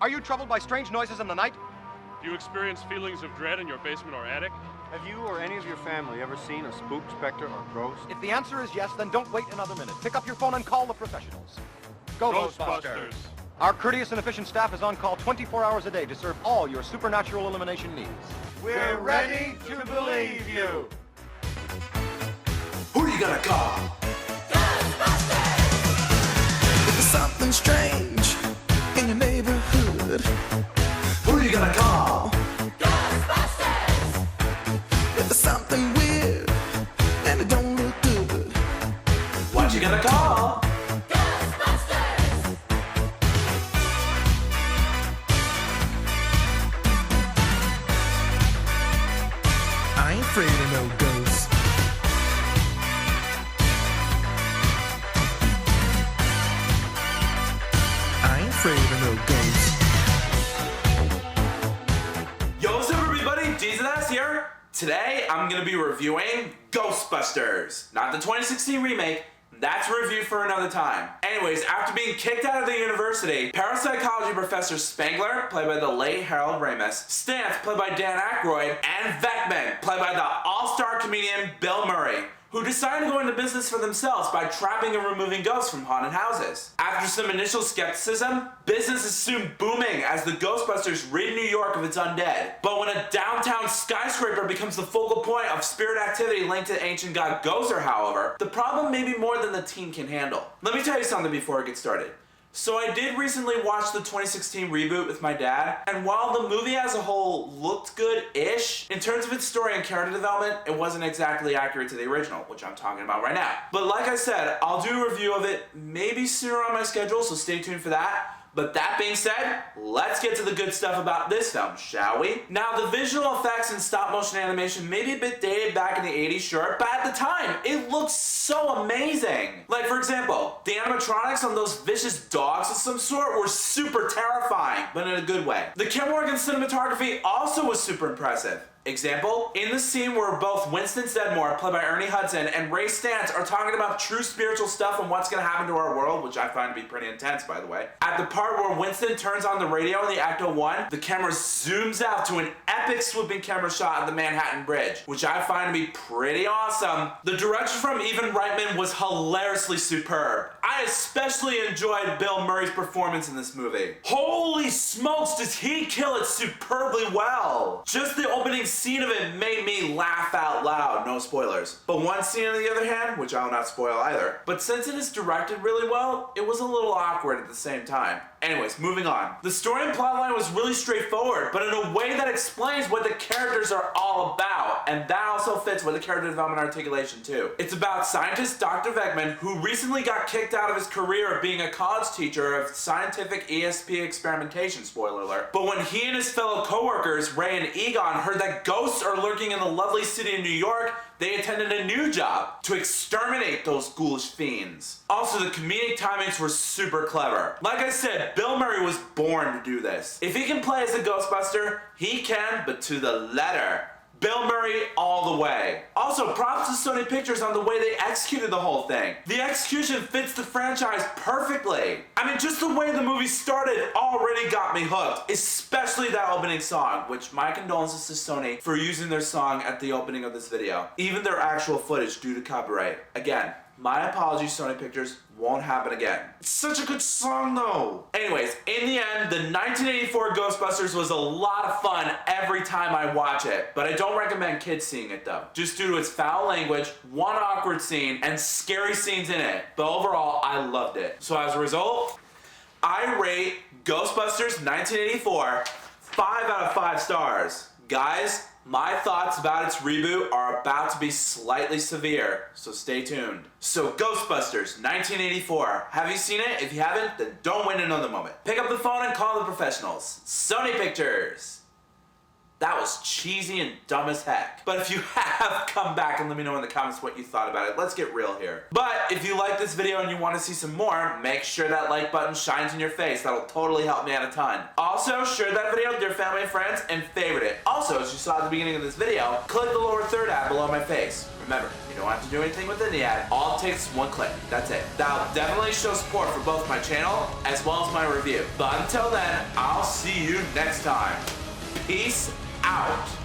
Are you troubled by strange noises in the night? Do you experience feelings of dread in your basement or attic? Have you or any of your family ever seen a spook, specter, or ghost? If the answer is yes, then don't wait another minute. Pick up your phone and call the professionals. Go Ghostbusters! Our courteous and efficient staff is on call 24 hours a day to serve all your supernatural elimination needs. We're ready to believe you! Who are you gonna call? Ghostbusters! If there's something strange in your neighborhood, Who are you gonna call? Ghostbusters! If there's something weird and it don't look good, What you gonna call? Ghostbusters! I ain't afraid of no ghosts. I ain't afraid of no ghosts. Yo, what's up everybody? Jesus here. Today I'm gonna be reviewing Ghostbusters. Not the 2016 remake. That's a review for another time. Anyways, after being kicked out of the university, parapsychology professor Spengler, played by the late Harold Ramis, Stanz, played by Dan Aykroyd, and Venkman, played by the all-star comedian Bill Murray, who decided to go into business for themselves by trapping and removing ghosts from haunted houses. After some initial skepticism, business is soon booming as the Ghostbusters rid New York of its undead. But when a downtown skyscraper becomes the focal point of spirit activity linked to ancient god Gozer, however, the problem may be more than the team can handle. Let me tell you something before I get started. So I did recently watch the 2016 reboot with my dad, and while the movie as a whole looked good-ish, in terms of its story and character development, it wasn't exactly accurate to the original, which I'm talking about right now. But like I said, I'll do a review of it maybe sooner on my schedule, so stay tuned for that. But that being said, let's get to the good stuff about this film, shall we? Now, the visual effects and stop-motion animation may be a bit dated back in the 80s, sure, but at the time, it looks so amazing. Like, for example, the animatronics on those vicious dogs of some sort were super terrifying, but in a good way. The Kim Morgan cinematography also was super impressive. Example, in the scene where both Winston Zeddemore, played by Ernie Hudson, and Ray Stanz are talking about true spiritual stuff and what's gonna happen to our world, which I find to be pretty intense, by the way. At the part where Winston turns on the radio in the Act 1, the camera zooms out to an epic swooping camera shot of the Manhattan Bridge, which I find to be pretty awesome. The direction from Evan Reitman was hilariously superb. I especially enjoyed Bill Murray's performance in this movie. Holy smokes, does he kill it superbly well! Just the opening scene of it made me laugh out loud, no spoilers. But one scene on the other hand, which I will not spoil either, but since it is directed really well, it was a little awkward at the same time. Anyways, moving on. The story and plotline was really straightforward, but in a way that explains what the characters are all about, and that also fits with the character development articulation too. It's about scientist Dr. Venkman, who recently got kicked out of his career of being a college teacher of scientific ESP experimentation, spoiler alert. But when he and his fellow co-workers, Ray and Egon, heard that ghosts are lurking in the lovely city of New York, they attended a new job to exterminate those ghoulish fiends. Also, the comedic timings were super clever. Like I said, Bill Murray was born to do this. If he can play as a Ghostbuster, he can, but to the letter. Bill Murray all the way. Also, props to Sony Pictures on the way they executed the whole thing. The execution fits the franchise perfectly. I mean, just the way the movie started already got me hooked, especially that opening song, which my condolences to Sony for using their song at the opening of this video. Even their actual footage due to copyright. Again, my apologies, Sony Pictures, won't happen again. It's such a good song though. Anyways, in the end, the 1984 Ghostbusters was a lot of fun every time I watch it, but I don't recommend kids seeing it though, just due to its foul language, one awkward scene, and scary scenes in it. But overall, I loved it. So as a result, I rate Ghostbusters 1984 5 out of 5 stars. Guys, my thoughts about its reboot are about to be slightly severe, so stay tuned. So Ghostbusters 1984, have you seen it? If you haven't, then don't wait another moment. Pick up the phone and call the professionals. Sony Pictures. That was cheesy and dumb as heck. But if you have, come back and let me know in the comments what you thought about it. Let's get real here. But if you like this video and you want to see some more, make sure that like button shines in your face. That'll totally help me out a ton. Also, share that video with your family and friends and favorite it. Also, as you saw at the beginning of this video, click the lower third ad below my face. Remember, you don't have to do anything within the ad. All it takes is one click. That's it. That'll definitely show support for both my channel as well as my review. But until then, I'll see you next time. Peace out.